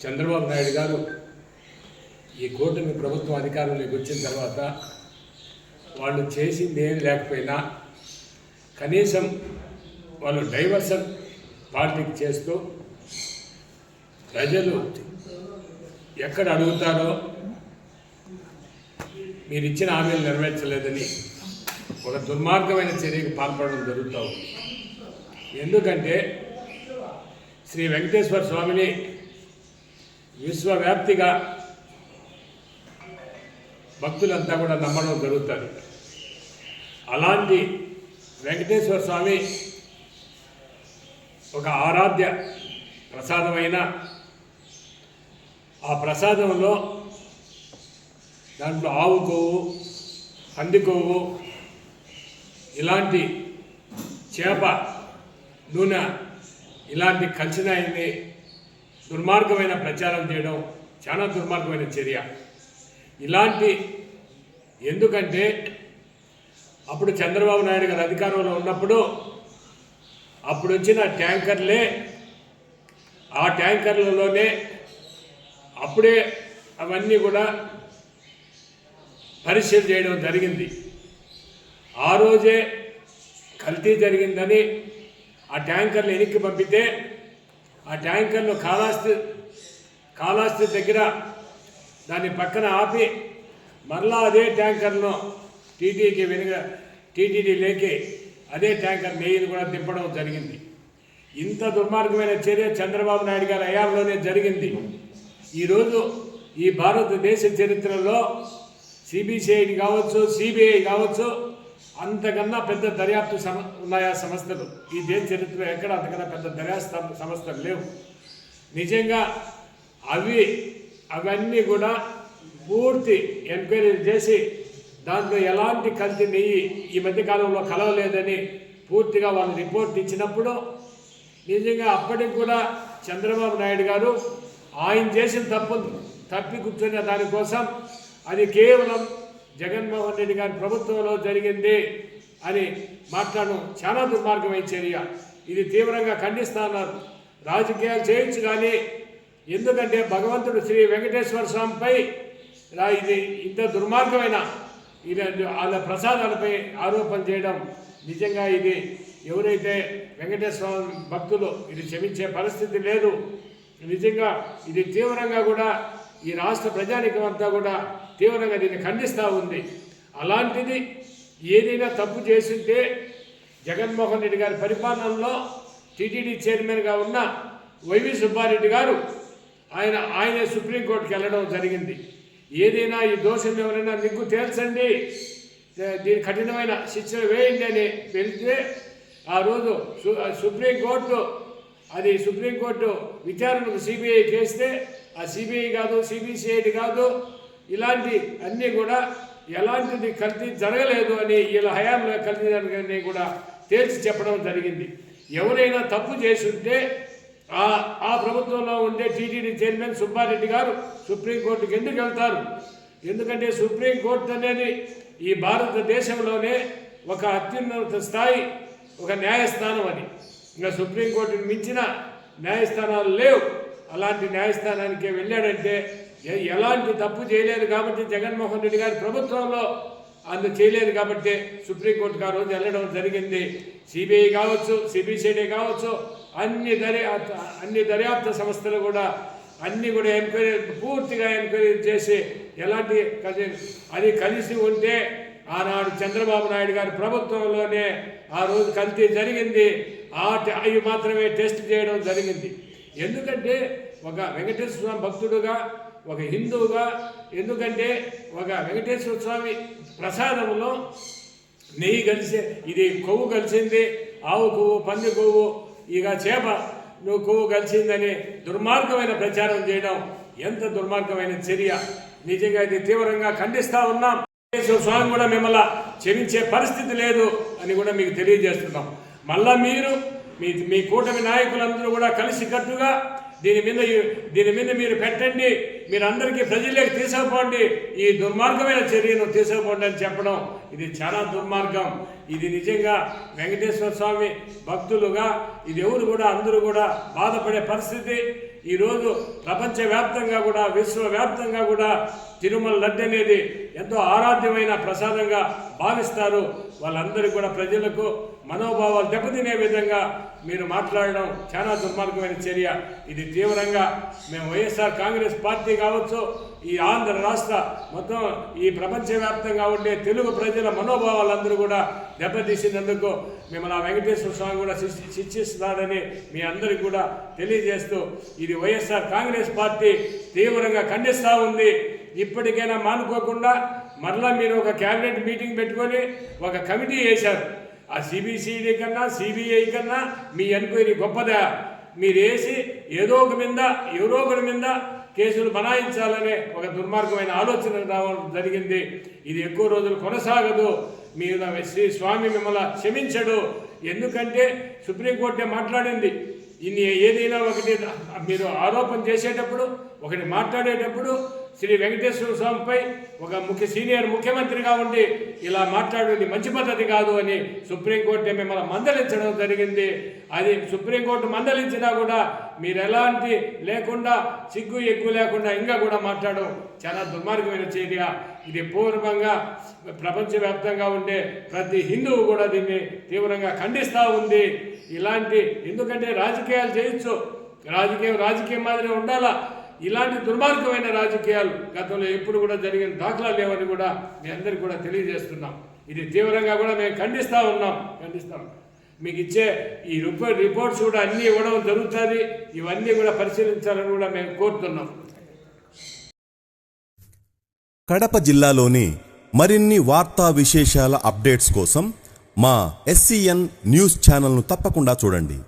చంద్రబాబు నాయుడు గారు ఈ కూటమి ప్రభుత్వం అధికారంలోకి వచ్చిన తర్వాత వాళ్ళు చేసింది ఏం లేకపోయినా కనీసం వాళ్ళు డైవర్షన్ పాలిటిక్స్ చేస్తూ ప్రజలు ఎక్కడ అడుగుతారో మీరు ఇచ్చిన హామీలు నెరవేర్చలేదని ఒక దుర్మార్గమైన చర్యకు పాల్పడడం జరుగుతూ ఉంది. ఎందుకంటే శ్రీ వెంకటేశ్వర స్వామిని విశ్వవ్యాప్తిగా భక్తులంతా కూడా నమ్మడం జరుగుతుంది. అలాంటి వెంకటేశ్వర స్వామి ఒక ఆరాధ్య ప్రసాదమైన ఆ ప్రసాదంలో దాంట్లో ఆవు కొవ్వు, పంది కొవ్వు, ఇలాంటి చేప నూనె ఇలాంటి కలిసినాయన్ని దుర్మార్గమైన ప్రచారం చేయడం చాలా దుర్మార్గమైన చర్య. ఇలాంటి ఎందుకంటే అప్పుడు చంద్రబాబు నాయుడు గారు అధికారంలో ఉన్నప్పుడు అప్పుడు వచ్చిన ట్యాంకర్లే, ఆ ట్యాంకర్లలోనే అప్పుడే అవన్నీ కూడా పరిశీలన చేయడం జరిగింది. ఆ రోజే కల్తీ జరిగిందని ఆ ట్యాంకర్లు వెనక్కి పంపితే ఆ ట్యాంకర్లు కాళహస్తి దగ్గర దాన్ని పక్కన ఆపి మరలా అదే ట్యాంకర్ను టీటీడీ లేకి అదే ట్యాంకర్ నెయ్యిని కూడా దింపడం జరిగింది. ఇంత దుర్మార్గమైన చర్య చంద్రబాబు నాయుడు గారి హయాంలోనే జరిగింది. ఈరోజు ఈ భారతదేశ చరిత్రలో సిబిసిఐడి కావచ్చు, సిబిఐ కావచ్చు, అంతకన్నా పెద్ద దర్యాప్తు ఉన్నాయా సంస్థలు? ఈ దేశ చరిత్రలో ఎక్కడ అంతకన్నా పెద్ద దర్యాప్తు సంస్థలు లేవు. నిజంగా అవన్నీ కూడా పూర్తి ఎంక్వైరీ చేసి దాంట్లో ఎలాంటి కల్తీ నెయ్యి ఈ మధ్యకాలంలో కలవలేదని పూర్తిగా వాళ్ళు రిపోర్ట్ ఇచ్చినప్పుడు నిజంగా అప్పటికి కూడా చంద్రబాబు నాయుడు గారు ఆయన చేసిన తప్పి కూర్చున్న దానికోసం అది కేవలం జగన్మోహన్ రెడ్డి గారి ప్రభుత్వంలో జరిగింది అని మాట్లాడడం చాలా దుర్మార్గమైన చర్య. ఇది తీవ్రంగా ఖండిస్తున్నారు. రాజకీయాలు చేయొచ్చు కానీ ఎందుకంటే భగవంతుడు శ్రీ వెంకటేశ్వర స్వామిపై ఇది ఇంత దుర్మార్గమైన వాళ్ళ ప్రసాదాలపై ఆరోపణ చేయడం నిజంగా ఇది ఎవరైతే వెంకటేశ్వర స్వామి భక్తులు ఇది క్షమించే పరిస్థితి లేదు. నిజంగా ఇది తీవ్రంగా కూడా ఈ రాష్ట్ర ప్రజానీకం అంతా కూడా తీవ్రంగా దీన్ని ఖండిస్తూ ఉంది. అలాంటిది ఏదైనా తప్పు చేస్తుంటే జగన్మోహన్ రెడ్డి గారి పరిపాలనలో టీటీడీ చైర్మన్గా ఉన్న వైవి సుబ్బారెడ్డి గారు ఆయన సుప్రీంకోర్టుకి వెళ్ళడం జరిగింది. ఏదైనా ఈ దోషం ఎవరైనా నిగ్గు తేల్చండి, దీని కఠినమైన శిక్షలు వేయండి అని వెళ్తే ఆ రోజు సుప్రీంకోర్టు విచారణకు సిబిఐ చేస్తే ఆ సిబిఐ కాదు, సిబిసిఐడి కాదు, ఇలాంటి అన్నీ కూడా ఎలాంటిది కల్తీ జరగలేదు అని వీళ్ళ హయాంలో కల్తీ జరగని కూడా తేల్చి చెప్పడం జరిగింది. ఎవరైనా తప్పు చేసి ఉంటే ఆ ప్రభుత్వంలో ఉండే టీటీడీ చైర్మన్ సుబ్బారెడ్డి గారు సుప్రీంకోర్టుకి ఎందుకు వెళ్తారు? ఎందుకంటే సుప్రీంకోర్టు అనేది ఈ భారతదేశంలోనే ఒక అత్యున్నత స్థాయి, ఒక న్యాయస్థానం అని. ఇంకా సుప్రీంకోర్టుని మించిన న్యాయస్థానాలు లేవు. అలాంటి న్యాయస్థానానికి వెళ్ళాడంటే ఎలాంటి తప్పు చేయలేదు కాబట్టి జగన్మోహన్ రెడ్డి గారి ప్రభుత్వంలో చేయలేదు కాబట్టి సుప్రీంకోర్టుకు ఆ రోజు వెళ్ళడం జరిగింది. సిబిఐ కావచ్చు, సిబిసిఐడి కావచ్చు, అన్ని దర్యాప్తు సంస్థలు కూడా అన్నీ కూడా పూర్తిగా ఎంక్వైరీ చేసి ఎలాంటి అది కలిసి ఉంటే ఆనాడు చంద్రబాబు నాయుడు గారి ప్రభుత్వంలోనే ఆ రోజు కల్తీ జరిగింది. అవి మాత్రమే టెస్ట్ చేయడం జరిగింది. ఎందుకంటే ఒక వెంకటేశ్వర స్వామి భక్తుడుగా, ఒక హిందువుగా, ఎందుకంటే ఒక వెంకటేశ్వర స్వామి ప్రసాదంలో నెయ్యి కలిసి ఇది కొవ్వు కలిసింది, ఆవు కొవ్వు, పంది కొవ్వు, ఇక చేప కొవ్వు కలిసిందని దుర్మార్గమైన ప్రచారం చేయడం ఎంత దుర్మార్గమైన చర్య. నిజంగా ఇది తీవ్రంగా ఖండిస్తూ ఉన్నాం. వెంకటేశ్వర స్వామి కూడా మిమ్మల్ని క్షమించే పరిస్థితి లేదు అని కూడా మీకు తెలియజేస్తున్నాం. మళ్ళా మీరు మీ కూటమి నాయకులందరూ కూడా కలిసికట్టుగా దీని మీద మీరు పెట్టండి, మీరందరికీ ప్రజలకు తీసుకుపోండి, ఈ దుర్మార్గమైన చర్యను తీసుకుపోండి అని చెప్పడం ఇది చాలా దుర్మార్గం. ఇది నిజంగా వెంకటేశ్వర స్వామి భక్తులుగా ఇది ఎవరు కూడా అందరూ కూడా బాధపడే పరిస్థితి. ఈరోజు ప్రపంచవ్యాప్తంగా కూడా విశ్వవ్యాప్తంగా కూడా తిరుమల లడ్డు అనేది ఎంతో ఆరాధ్యమైన ప్రసాదంగా భావిస్తారు. వాళ్ళందరికీ కూడా ప్రజలకు మనోభావాలు దెబ్బతినే విధంగా మీరు మాట్లాడడం చాలా దుర్మార్గమైన చర్య. ఇది తీవ్రంగా మేము వైఎస్ఆర్ కాంగ్రెస్ పార్టీ కావచ్చు, ఈ ఆంధ్ర రాష్ట్ర మొత్తం ఈ ప్రపంచవ్యాప్తంగా ఉండే తెలుగు ప్రజల మనోభావాలందరూ కూడా దెబ్బతీసినందుకు మిమ్మల్ని ఆ వెంకటేశ్వర స్వామి కూడా శిక్షిస్తున్నాడని మీ అందరికీ కూడా తెలియజేస్తూ ఇది వైఎస్ఆర్ కాంగ్రెస్ పార్టీ తీవ్రంగా ఖండిస్తూ ఉంది. ఇప్పటికైనా మానుకోకుండా మరలా మీరు ఒక క్యాబినెట్ మీటింగ్ పెట్టుకొని ఒక కమిటీ వేశారు. ఆ సిబిసిఐడి కన్నా సిబిఐ కన్నా మీ ఎంక్వైరీ గొప్పదా? మీరు వేసి ఎవరో ఒకరి మీద కేసులు బనాయించాలనే ఒక దుర్మార్గమైన ఆలోచన రావడం జరిగింది. ఇది ఎక్కువ రోజులు కొనసాగదు. మీరు శ్రీ స్వామి మిమ్మల్ని క్షమించడు. ఎందుకంటే సుప్రీంకోర్టే మాట్లాడింది. ఏదైనా ఒకటి మీరు ఆరోపణ చేసేటప్పుడు, ఒకటి మాట్లాడేటప్పుడు శ్రీ వెంకటేశ్వర స్వామిపై ఒక సీనియర్ ముఖ్యమంత్రిగా ఉండి ఇలా మాట్లాడేది మంచి పద్ధతి కాదు అని సుప్రీంకోర్టు మిమ్మల్ని మందలించడం జరిగింది. అది సుప్రీంకోర్టు మందలించినా కూడా మీరు ఎలాంటి లేకుండా సిగ్గు ఎగ్గు లేకుండా ఇంకా కూడా మాట్లాడడం చాలా దుర్మార్గమైన చర్య. ఇది పూర్వంగా ప్రపంచవ్యాప్తంగా ఉండే ప్రతి హిందువు కూడా దీన్ని తీవ్రంగా ఖండిస్తూ ఉంది. ఎందుకంటే రాజకీయాలు చేయొచ్చు, రాజకీయం మాదిరి ఉండాలా. ఇలాంటి దుర్మార్గమైన రాజకీయాలు గతంలో ఎప్పుడు కూడా జరిగిన దాఖలాలు లేవని కూడా మీ అందరికీ కూడా తెలియజేస్తున్నాం. ఇది తీవ్రంగా కూడా మేము ఖండిస్తాం. మీకు ఇచ్చే ఈ రిపోర్ట్స్ కూడా అన్నీ ఇవ్వడం జరుగుతుంది. ఇవన్నీ కూడా పరిశీలించాలని కూడా మేము కోరుతున్నాం. కడప జిల్లాలోని మరిన్ని వార్తా విశేషాల అప్డేట్స్ కోసం మా SCN న్యూస్ ఛానల్ను తప్పకుండా చూడండి.